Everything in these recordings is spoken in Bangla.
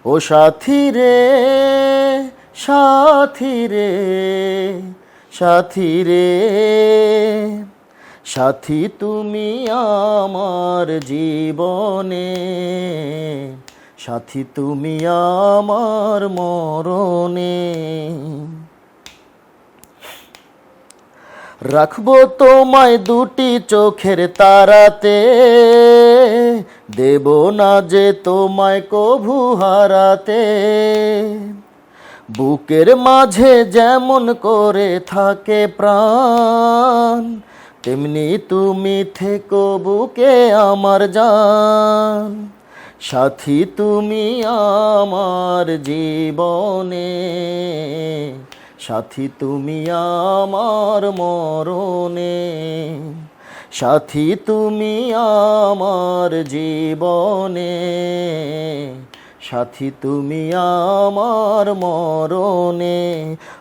ও সাথী রে, সাথী রে, সাথী রে, সাথী তুমি আমার জীবনে, সাথী তুমি আমার মরণে। রাখবো তোমায় দুটি চোখের তারাতে, দেব না যে তোমায় কভু হারাতে। বুকের মাঝে যেমন করে থাকে প্রাণ, তেমনি তুমি থেকো বুকে আমার জান। সাথী তুমি আমার জীবনে, সাথী তুমি আমার মরণে। সাথী তুমি আমার জীবনে, সাথী তুমি আমার মরণে।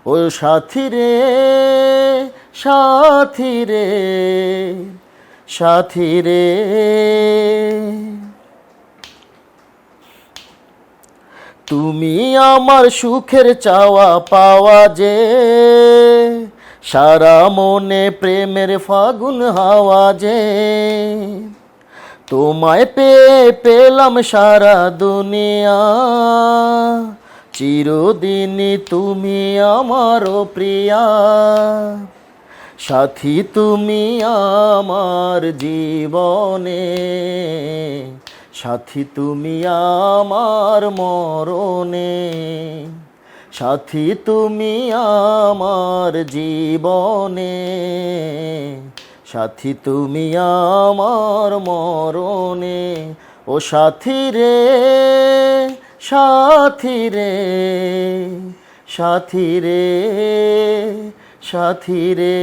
ও সাথী রে, সাথী রে, সাথী রে, তুমি আমার সুখের চাওয়া পাওয়া যে, সারা মনে প্রেমের ফাগুন হাওয়া যে। তোমায় পেয়ে পেলাম সারা দুনিয়া, চিরদিনই তুমি আমার প্রিয়া। সাথী তুমি আমার জীবনে, সাথী তুমি আমার মরণে। সাথী তুমি আমার জীবনে, সাথী তুমি আমার মরণে। ও সাথী রে, সাথী রে, সাথী রে, সাথী রে।